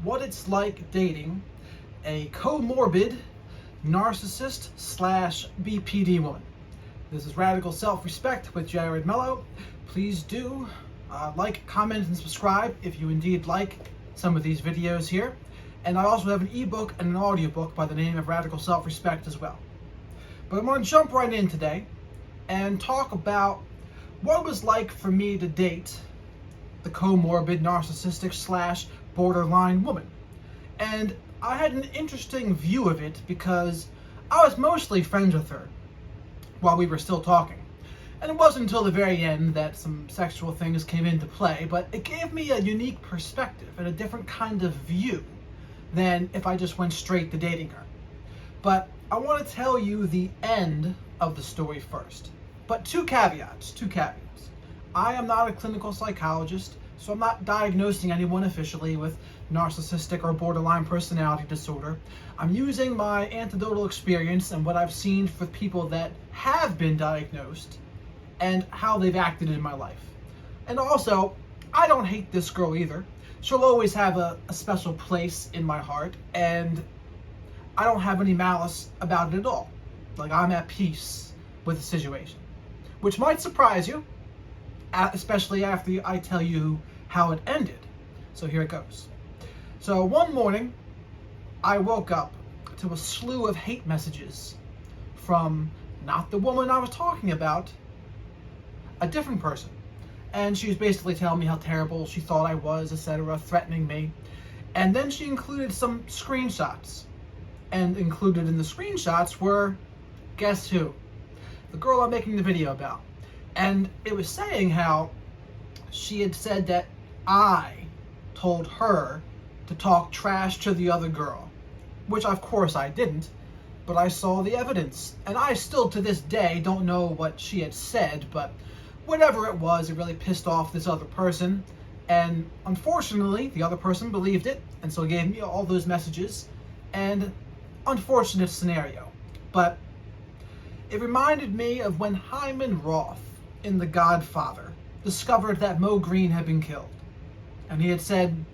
what it's like dating a comorbid narcissist slash BPD woman. This is Radical Self-Respect with Jared Mello. Please do like, comment, and subscribe if you indeed like some of these videos here. And I also have an ebook and an audiobook by the name of Radical Self-Respect as well. But I'm going to jump right in today and talk about what it was like for me to date the comorbid narcissistic slash borderline woman. And I had an interesting view of it because I was mostly friends with her while we were still talking. And it wasn't until the very end that some sexual things came into play, but it gave me a unique perspective and a different kind of view than if I just went straight to dating her. But I want to tell you the end of the story first. But two caveats. I am not a clinical psychologist, so I'm not diagnosing anyone officially with narcissistic or borderline personality disorder. I'm using my anecdotal experience and what I've seen for people that have been diagnosed and how they've acted in my life. And also, I don't hate this girl either. She'll always have a special place in my heart, and I don't have any malice about it at all. Like, I'm at peace with the situation, which might surprise you, especially after I tell you how it ended. So here it goes. So one morning, I woke up to a slew of hate messages from not the woman I was talking about, a different person. And she was basically telling me how terrible she thought I was, etc., threatening me. And then she included some screenshots. And included in the screenshots were, guess who? The girl I'm making the video about. And it was saying how she had said that I told her to talk trash to the other girl, which of course I didn't, but I saw the evidence. And I still to this day don't know what she had said, but whatever it was, it really pissed off this other person. And unfortunately, the other person believed it, and so gave me all those messages. And unfortunate scenario, but it reminded me of when Hyman Roth in The Godfather discovered that Mo Green had been killed. And he had said,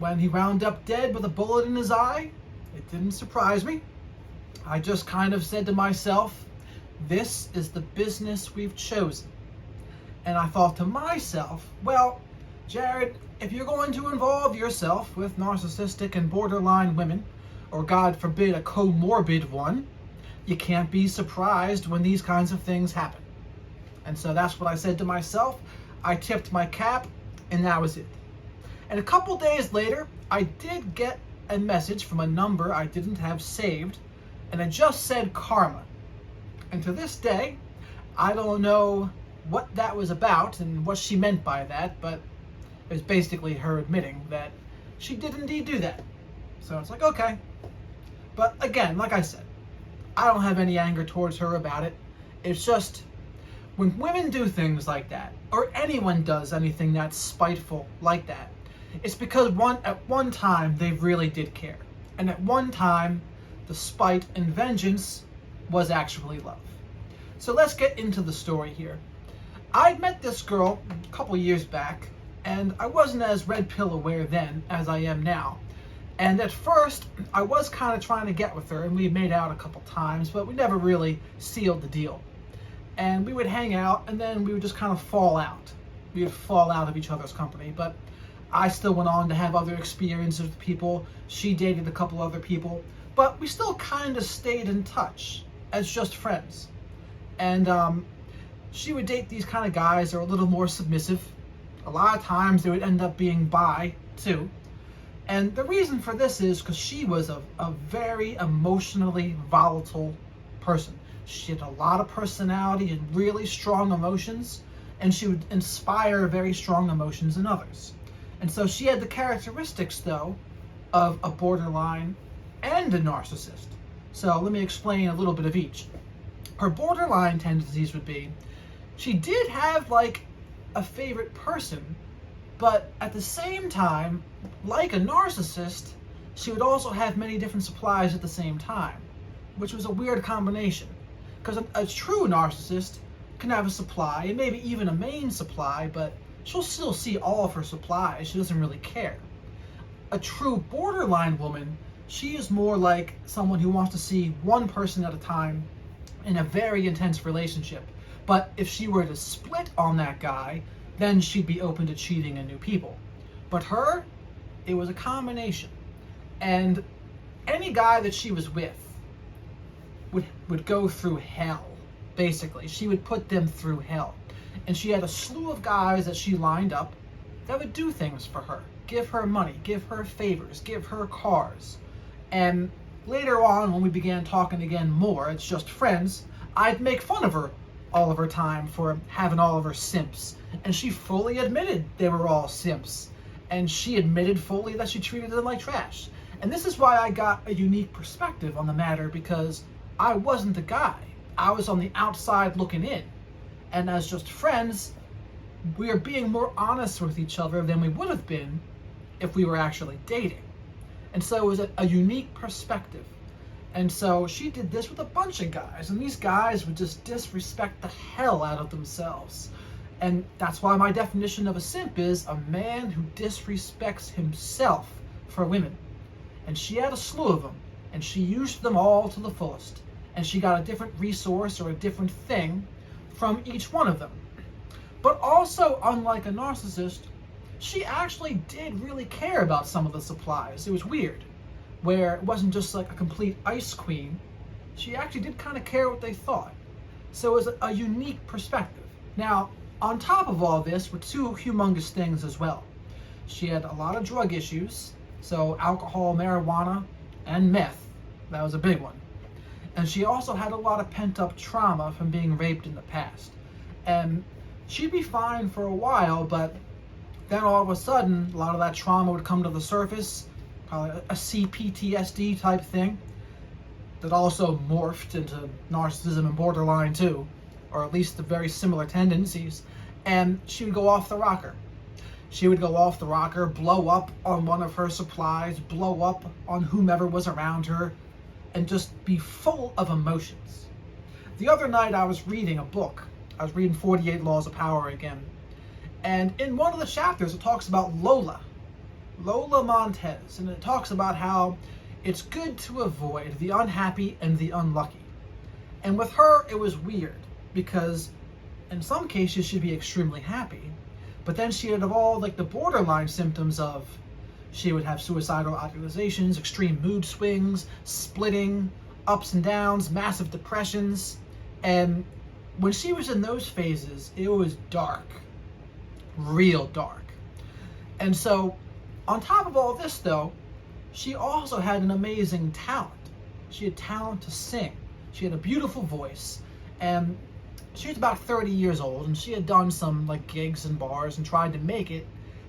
when he wound up dead with a bullet in his eye, it didn't surprise me. I just kind of said to myself, this is the business we've chosen. And I thought to myself, well, Jared, if you're going to involve yourself with narcissistic and borderline women, or God forbid a comorbid one, you can't be surprised when these kinds of things happen. And so that's what I said to myself. I tipped my cap, and that was it. And a couple days later, I did get a message from a number I didn't have saved, and it just said karma. And to this day, I don't know what that was about and what she meant by that, but it was basically her admitting that she did indeed do that. So it's like, okay. But again, like I said, I don't have any anger towards her about it. It's just, when women do things like that, or anyone does anything that's spiteful like that, it's because at one time they really did care. And at one time, the spite and vengeance was actually love. So let's get into the story here. I'd met this girl a couple years back, and I wasn't as red pill aware then as I am now. And at first, I was kind of trying to get with her, and we made out a couple times, but we never really sealed the deal. And we would hang out, and then we would just kind of fall out. We would fall out of each other's company, but I still went on to have other experiences with people. She dated a couple other people, but we still kind of stayed in touch as just friends. And she would date these kind of guys that are a little more submissive. A lot of times they would end up being bi, too. And the reason for this is because she was a very emotionally volatile person. She had a lot of personality and really strong emotions, and she would inspire very strong emotions in others. And so she had the characteristics, though, of a borderline and a narcissist. So let me explain a little bit of each. Her borderline tendencies would be, she did have like a favorite person, but at the same time, like a narcissist, she would also have many different supplies at the same time, which was a weird combination. Because a true narcissist can have a supply, and maybe even a main supply, but she'll still see all of her supplies. She doesn't really care. a true borderline woman, she is more like someone who wants to see one person at a time in a very intense relationship. But if she were to split on that guy, then she'd be open to cheating and new people. But her, it was a combination. And any guy that she was with would go through hell, basically. She would put them through hell. And she had a slew of guys that she lined up that would do things for her. Give her money, give her favors, give her cars. And later on, when we began talking again more, it's just friends, I'd make fun of her all of her time for having all of her simps. And she fully admitted they were all simps. And she admitted fully that she treated them like trash. And this is why I got a unique perspective on the matter, because I wasn't the guy. I was on the outside looking in. And as just friends, we are being more honest with each other than we would have been if we were actually dating. And so it was a unique perspective. And so she did this with a bunch of guys, and these guys would just disrespect the hell out of themselves. And that's why my definition of a simp is a man who disrespects himself for women. And she had a slew of them, and she used them all to the fullest. And she got a different resource or a different thing from each one of them. But also, unlike a narcissist, she actually did really care about some of the supplies. It was weird, where it wasn't just like a complete ice queen. She actually did kind of care what they thought. So it was a unique perspective. Now, on top of all this were two humongous things as well. She had a lot of drug issues, so alcohol, marijuana, and meth. That was a big one. And she also had a lot of pent-up trauma from being raped in the past. And she'd be fine for a while, but then all of a sudden, a lot of that trauma would come to the surface, probably a CPTSD type thing, that also morphed into narcissism and borderline too, or at least the very similar tendencies, and she would go off the rocker. She would go off the rocker, blow up on one of her supplies, blow up on whomever was around her, and just be full of emotions. The other night I was reading a book. I was reading 48 Laws of Power again. And in one of the chapters it talks about Lola Montez, and it talks about how it's good to avoid the unhappy and the unlucky. And with her it was weird, because in some cases she'd be extremely happy, but then she had all like the borderline symptoms of she would have suicidal idealizations, extreme mood swings, splitting, ups and downs, massive depressions. And when she was in those phases, it was dark, real dark. And so on top of all this though, she also had an amazing talent. She had talent to sing. She had a beautiful voice, and she was about 30 years old, and she had done some like gigs and bars and tried to make it,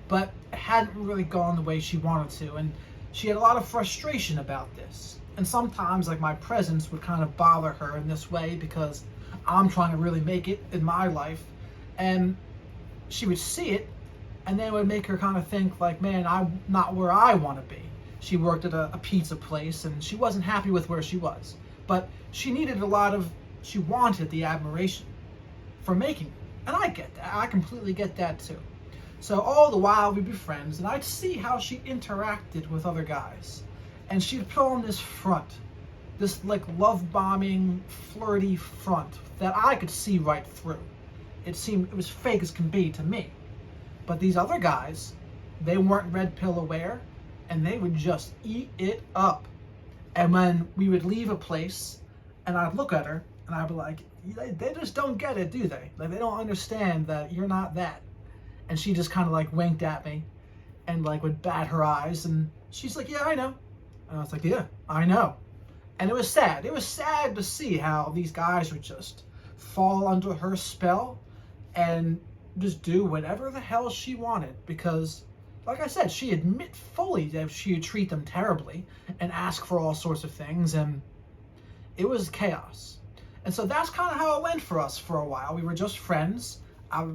but it hadn't really gone the way she wanted to, and she had a lot of frustration about this. And sometimes like my presence would kind of bother her in this way, because I'm trying to really make it in my life, and she would see it, and then it would make her kind of think like, man, I'm not where I want to be. She worked at a pizza place, and she wasn't happy with where she was, but she wanted the admiration for making it. And I get that. I completely get that too. So all the while we'd be friends, and I'd see how she interacted with other guys. And she'd put on this front, this like love-bombing, flirty front that I could see right through. It was fake as can be to me. But these other guys, they weren't red pill aware, and they would just eat it up. And when we would leave a place, and I'd look at her, and I'd be like, they just don't get it, do they? Like, they don't understand that you're not that. And she just kind of like winked at me, and like would bat her eyes, and she's like, yeah, I know. And I was like, yeah, I know. And it was sad. It was sad to see how these guys would just fall under her spell and just do whatever the hell she wanted, because like I said, she admit fully that she would treat them terribly and ask for all sorts of things, and it was chaos. And so that's kind of how it went for us for a while. We were just friends.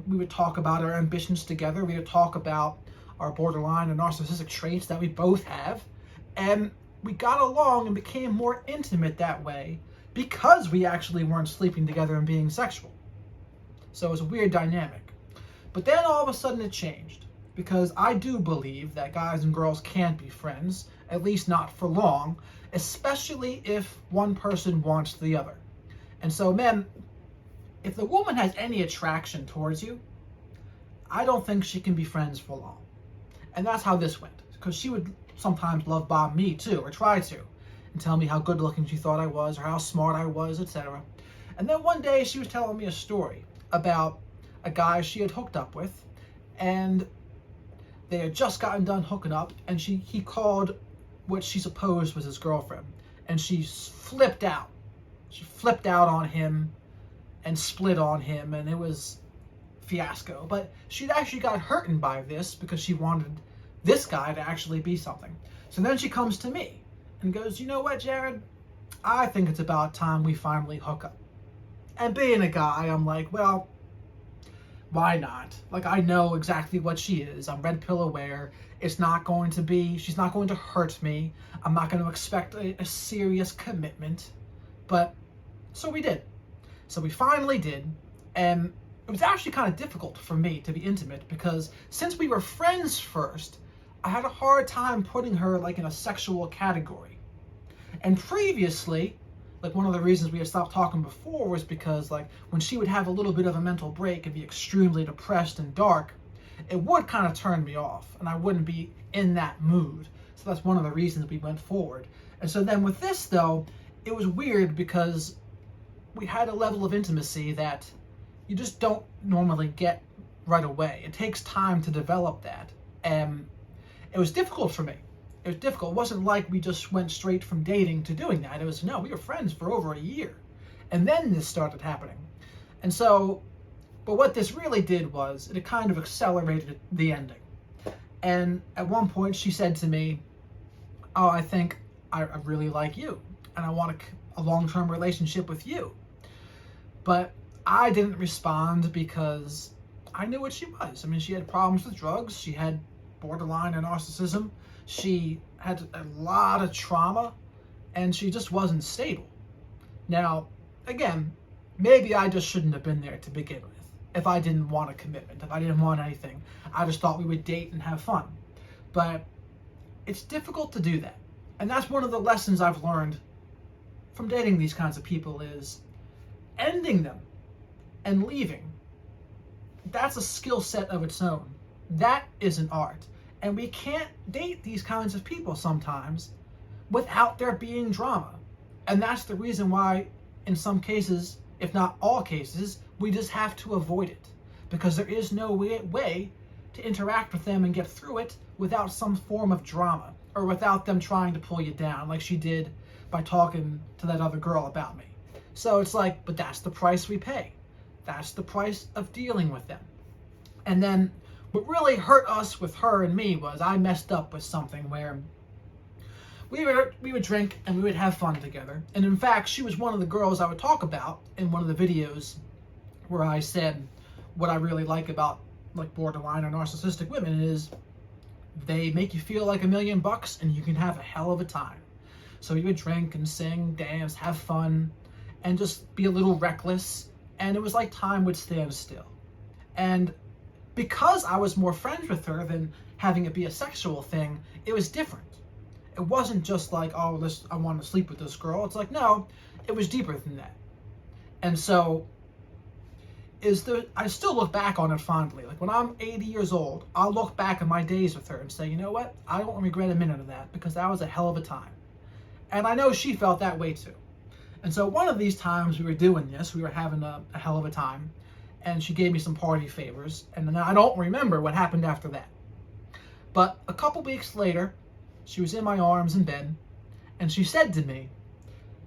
We would talk about our ambitions together. We would talk about our borderline and narcissistic traits that we both have. And we got along and became more intimate that way because we actually weren't sleeping together and being sexual. So it was a weird dynamic. But then all of a sudden it changed. because I do believe that guys and girls can't be friends, at least not for long, especially if one person wants the other. And so, men, if the woman has any attraction towards you, I don't think she can be friends for long. And that's how this went, because she would sometimes love bomb me too, or try to, and tell me how good looking she thought I was, or how smart I was, etc. And then one day she was telling me a story about a guy she had hooked up with, and they had just gotten done hooking up, and he called what she supposed was his girlfriend, and she flipped out. She flipped out on him and split on him, and it was fiasco. But she'd actually got hurted by this because she wanted this guy to actually be something. So then she comes to me and goes, you know what, Jared? I think it's about time we finally hook up. And being a guy, I'm like, well, why not? Like, I know exactly what she is. I'm red pill aware. She's not going to hurt me. I'm not going to expect a serious commitment. But, so we did. So we finally did. And it was actually kind of difficult for me to be intimate because since we were friends first, I had a hard time putting her like in a sexual category. And previously, like one of the reasons we had stopped talking before was because like when she would have a little bit of a mental break and be extremely depressed and dark, it would kind of turn me off and I wouldn't be in that mood. So that's one of the reasons we went forward. And so then with this though, it was weird because we had a level of intimacy that you just don't normally get right away. It takes time to develop that. And it was difficult for me. It was difficult. It wasn't like we just went straight from dating to doing that. It was, no, we were friends for over a year. And then this started happening. And so, but what this really did was it kind of accelerated the ending. And at one point she said to me, oh, I think I really like you. And I want a long-term relationship with you. But I didn't respond because I knew what she was. I mean, she had problems with drugs. She had borderline and narcissism. She had a lot of trauma, and she just wasn't stable. Now, again, maybe I just shouldn't have been there to begin with. If I didn't want a commitment, if I didn't want anything, I just thought we would date and have fun. But it's difficult to do that. And that's one of the lessons I've learned from dating these kinds of people is ending them and leaving. That's a skill set of its own. That is an art. And we can't date these kinds of people sometimes without there being drama. And that's the reason why in some cases, if not all cases, we just have to avoid it. Because there is no way to interact with them and get through it without some form of drama or without them trying to pull you down like she did by talking to that other girl about me. So it's like, but that's the price we pay. That's the price of dealing with them. And then what really hurt us with her and me was I messed up with something where we would drink and we would have fun together. And in fact, she was one of the girls I would talk about in one of the videos where I said what I really like about like borderline or narcissistic women is they make you feel like $1 million and you can have a hell of a time. So we would drink and sing, dance, have fun, and just be a little reckless. And it was like time would stand still. And because I was more friends with her than having it be a sexual thing, it was different. It wasn't just like, oh, I want to sleep with this girl. It's like, no, it was deeper than that. And so I still look back on it fondly. Like when I'm 80 years old, I'll look back at my days with her and say, you know what? I don't regret a minute of that because that was a hell of a time. And I know she felt that way too. And so one of these times we were doing this, we were having a hell of a time, and she gave me some party favors, and then I don't remember what happened after that. But a couple weeks later, she was in my arms in bed, and she said to me,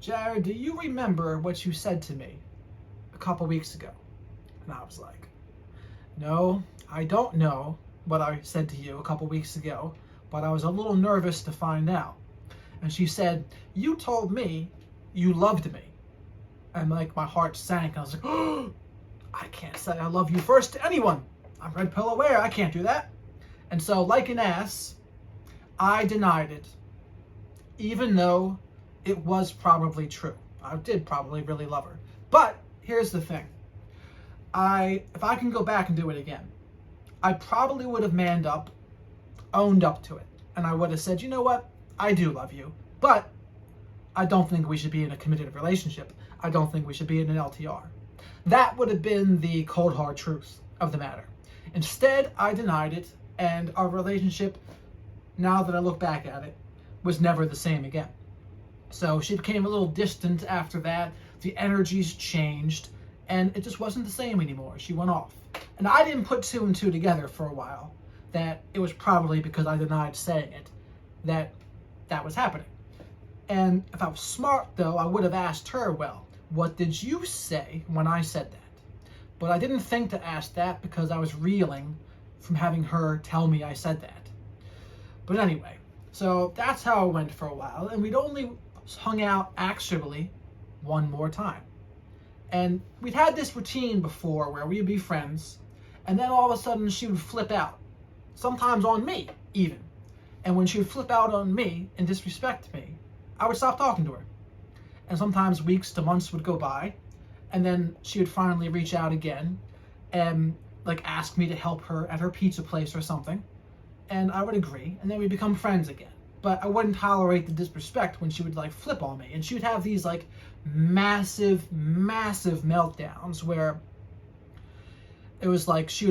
Jared, do you remember what you said to me a couple weeks ago? And I was like, no, I don't know what I said to you a couple weeks ago, but I was a little nervous to find out. And she said, you told me you loved me. And like my heart sank. I was like, oh, I can't say I love you first to anyone. I'm red pill aware. I can't do that. And so like an ass, I denied it, even though it was probably true. I did probably really love her. But here's the thing. If I can go back and do it again, I probably would have manned up, owned up to it, and I would have said, you know what, I do love you, but I don't think we should be in a committed relationship. I don't think we should be in an LTR. That would have been the cold hard truth of the matter. Instead, I denied it, and our relationship, now that I look back at it, was never the same again. So she became a little distant after that. The energies changed, and it just wasn't the same anymore. She went off. And I didn't put two and two together for a while, that it was probably because I denied saying it, that was happening. And if I was smart, though, I would have asked her, well, what did you say when I said that? But I didn't think to ask that because I was reeling from having her tell me I said that. But anyway, so that's how it went for a while, and we'd only hung out actually one more time. And we'd had this routine before where we'd be friends, and then all of a sudden she would flip out, sometimes on me even. And when she would flip out on me and disrespect me, I would stop talking to her. And sometimes weeks to months would go by, and then she would finally reach out again and like ask me to help her at her pizza place or something. And I would agree, and then we'd become friends again. But I wouldn't tolerate the disrespect when she would like flip on me. And she would have these like massive meltdowns where it was like she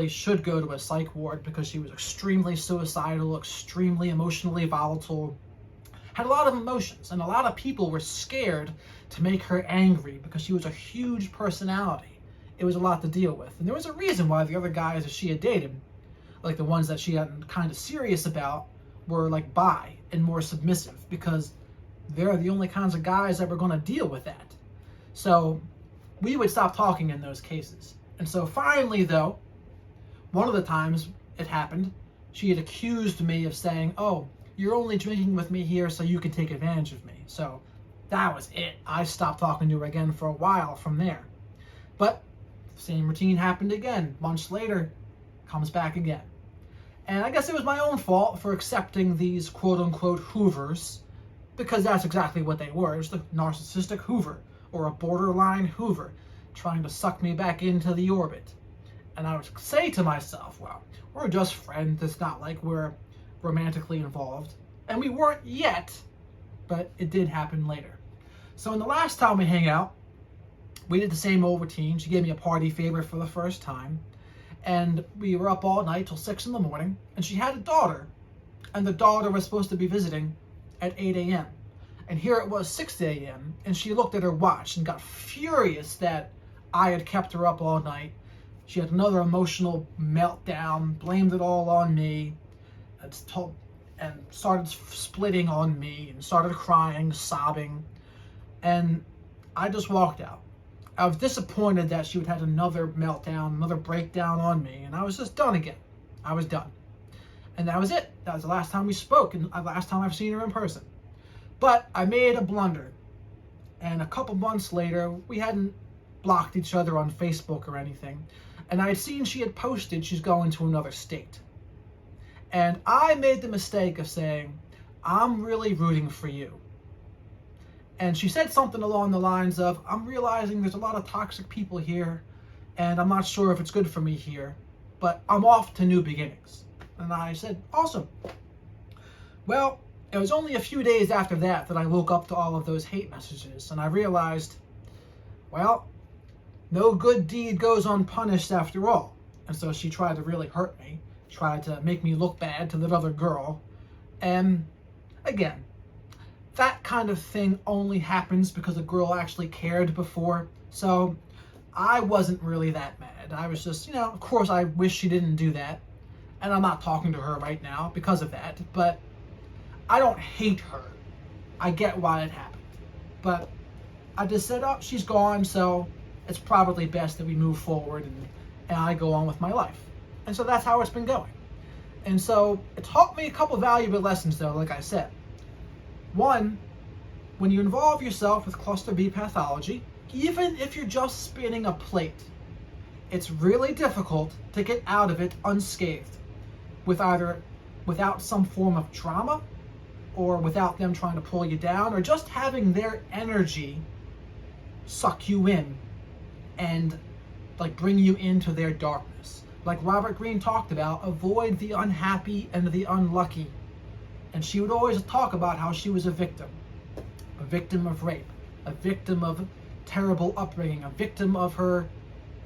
should go to a psych ward because she was extremely suicidal, extremely emotionally volatile, had a lot of emotions, and a lot of people were scared to make her angry because she was a huge personality. It was a lot to deal with. And there was a reason why the other guys that she had dated, like the ones that she got kind of serious about, were like bi and more submissive, because they're the only kinds of guys that were going to deal with that. So we would stop talking in those cases. And so finally, though, one of the times it happened, she had accused me of saying, oh, you're only drinking with me here so you can take advantage of me. So that was it. I stopped talking to her again for a while from there. But the same routine happened again. Months later, comes back again. And I guess it was my own fault for accepting these quote-unquote Hoovers, because that's exactly what they were. It was the narcissistic Hoover, or a borderline Hoover, trying to suck me back into the orbit. And I would say to myself, well, we're just friends. It's not like we're romantically involved. And we weren't yet, but it did happen later. So in the last time we hang out, we did the same old routine. She gave me a party favor for the first time. And we were up all night till 6 in the morning. And she had a daughter. And the daughter was supposed to be visiting at 8 a.m. And here it was 6 a.m. And she looked at her watch and got furious that I had kept her up all night. She had another emotional meltdown, blamed it all on me, and started splitting on me, and started crying, sobbing. And I just walked out. I was disappointed that she would have another meltdown, another breakdown on me, and I was just done again. I was done. And that was it. That was the last time we spoke, and the last time I've seen her in person. But I made a blunder. And a couple months later, we hadn't blocked each other on Facebook or anything, and I had seen she had posted she's going to another state. And I made the mistake of saying, I'm really rooting for you. And she said something along the lines of, I'm realizing there's a lot of toxic people here, and I'm not sure if it's good for me here, but I'm off to new beginnings. And I said, awesome. Well, it was only a few days after that I woke up to all of those hate messages, and I realized, well, no good deed goes unpunished after all. And so she tried to really hurt me, tried to make me look bad to that other girl. And again, that kind of thing only happens because a girl actually cared before. So I wasn't really that mad. I was just, of course I wish she didn't do that. And I'm not talking to her right now because of that. But I don't hate her. I get why it happened. But I just said, oh, she's gone, so it's probably best that we move forward and I go on with my life. And so that's how it's been going. And so it taught me a couple valuable lessons, though, like I said. One, when you involve yourself with cluster B pathology, even if you're just spinning a plate, it's really difficult to get out of it unscathed without some form of trauma, or without them trying to pull you down, or just having their energy suck you in and like bring you into their darkness. like Robert Greene talked about, avoid the unhappy and the unlucky. And she would always talk about how she was a victim of rape, a victim of terrible upbringing, a victim of her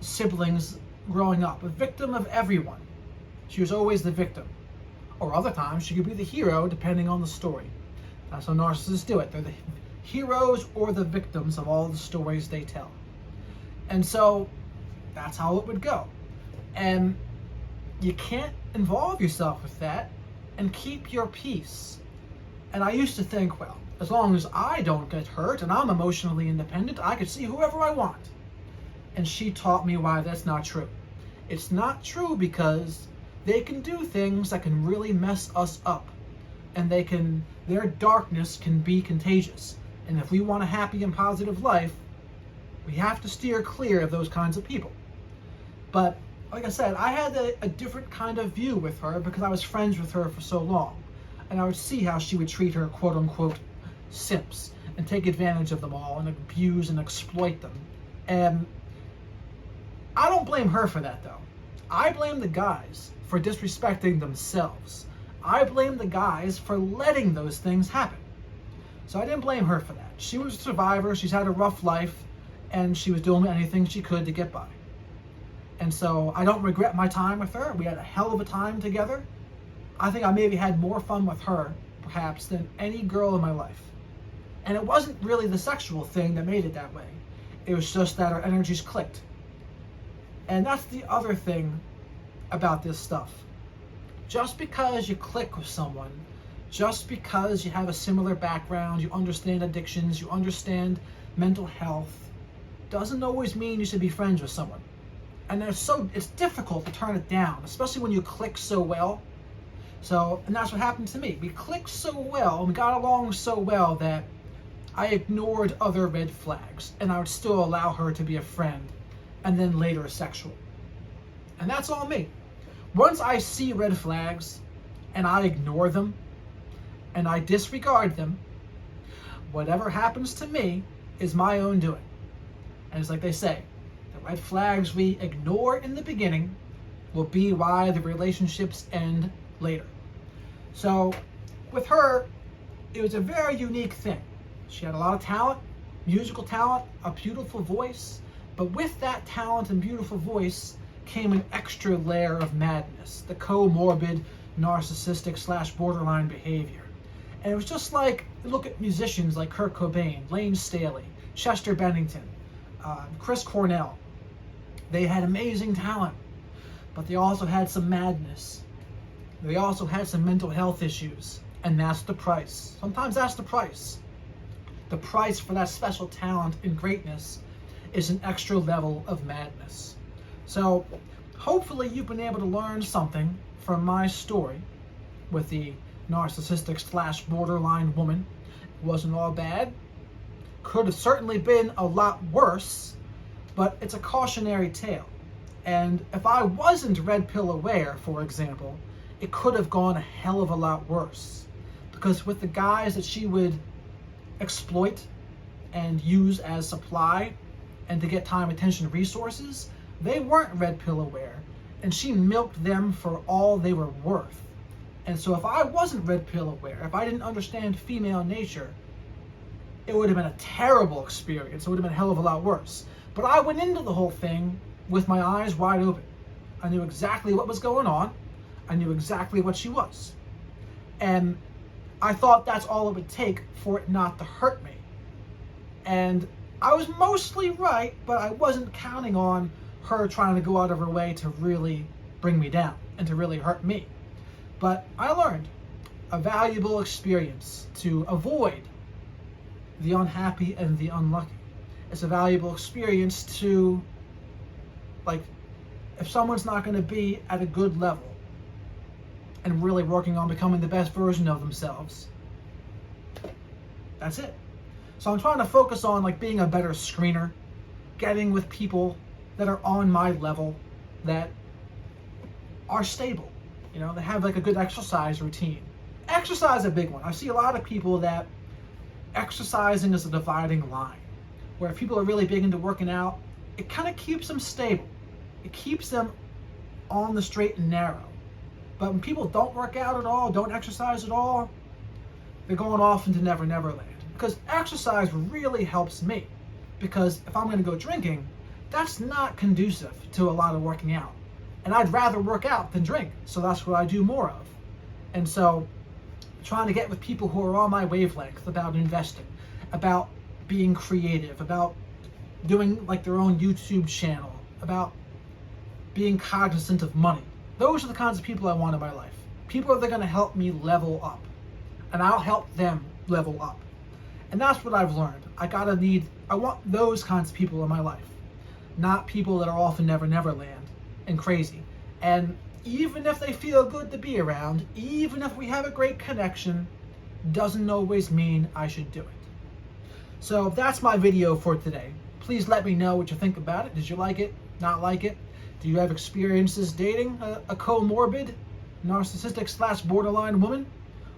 siblings growing up, a victim of everyone. She was always the victim. Or other times, she could be the hero, depending on the story. That's how narcissists do it. They're the heroes or the victims of all the stories they tell. And so, that's how it would go. And you can't involve yourself with that and keep your peace. And I used to think, well, as long as I don't get hurt and I'm emotionally independent, I could see whoever I want. And she taught me why that's not true. It's not true because they can do things that can really mess us up. And their darkness can be contagious. And if we want a happy and positive life, we have to steer clear of those kinds of people. But like I said, I had a different kind of view with her because I was friends with her for so long. And I would see how she would treat her quote-unquote simps and take advantage of them all and abuse and exploit them. And I don't blame her for that, though. I blame the guys for disrespecting themselves. I blame the guys for letting those things happen. So I didn't blame her for that. She was a survivor, she's had a rough life, and she was doing anything she could to get by. And so I don't regret my time with her. We had a hell of a time together. I think I maybe had more fun with her, perhaps, than any girl in my life. And it wasn't really the sexual thing that made it that way. It was just that our energies clicked. And that's the other thing about this stuff. Just because you click with someone, just because you have a similar background, you understand addictions, you understand mental health, doesn't always mean you should be friends with someone. And it's difficult to turn it down, especially when you click so well. And that's what happened to me. We clicked so well, and we got along so well that I ignored other red flags, and I would still allow her to be a friend, and then later sexual. And that's all me. Once I see red flags, and I ignore them, and I disregard them, whatever happens to me is my own doing. And it's like they say, the red flags we ignore in the beginning will be why the relationships end later. So with her, it was a very unique thing. She had a lot of talent, musical talent, a beautiful voice, but with that talent and beautiful voice came an extra layer of madness, the comorbid narcissistic / borderline behavior. And it was just like, look at musicians like Kurt Cobain, Lane Staley, Chester Bennington, Chris Cornell. They had amazing talent, but they also had some madness. They also had some mental health issues, and that's the price. Sometimes that's the price. The price for that special talent and greatness is an extra level of madness. So hopefully you've been able to learn something from my story with the narcissistic / borderline woman. It wasn't all bad. Could have certainly been a lot worse, but it's a cautionary tale. And if I wasn't red pill aware, for example, it could have gone a hell of a lot worse. Because with the guys that she would exploit and use as supply and to get time, attention, resources, they weren't red pill aware, and she milked them for all they were worth. And so if I wasn't red pill aware, if I didn't understand female nature, it would have been a terrible experience. It would have been a hell of a lot worse. But I went into the whole thing with my eyes wide open. I knew exactly what was going on. I knew exactly what she was. And I thought that's all it would take for it not to hurt me. And I was mostly right, but I wasn't counting on her trying to go out of her way to really bring me down and to really hurt me. But I learned a valuable experience to avoid the unhappy and the unlucky. It's a valuable experience to, if someone's not going to be at a good level and really working on becoming the best version of themselves, that's it. So I'm trying to focus on being a better screener, getting with people that are on my level, that are stable, that have a good exercise routine. Exercise is a big one. I see a lot of people that exercising is a dividing line, where if people are really big into working out, it kind of keeps them stable. It keeps them on the straight and narrow. But when people don't work out at all, don't exercise at all, they're going off into Never Never Land. Because exercise really helps me. Because if I'm going to go drinking, that's not conducive to a lot of working out. And I'd rather work out than drink, so that's what I do more of. And so, trying to get with people who are on my wavelength about investing, about being creative, about doing like their own YouTube channel, about being cognizant of money. Those are the kinds of people I want in my life. People that are going to help me level up, and I'll help them level up. And that's what I've learned. I want those kinds of people in my life, not people that are off in Never Never Land and crazy. And even if they feel good to be around, even if we have a great connection, doesn't always mean I should do it. So that's my video for today. Please let me know what you think about it. Did you like it? Not like it? Do you have experiences dating a comorbid, narcissistic / borderline woman?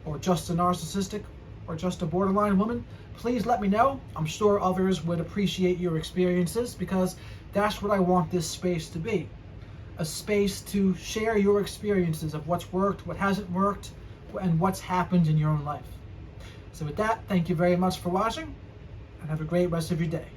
Or just a narcissistic or just a borderline woman? Please let me know. I'm sure others would appreciate your experiences, because that's what I want this space to be. A space to share your experiences of what's worked, what hasn't worked, and what's happened in your own life. So with that, thank you very much for watching, and have a great rest of your day.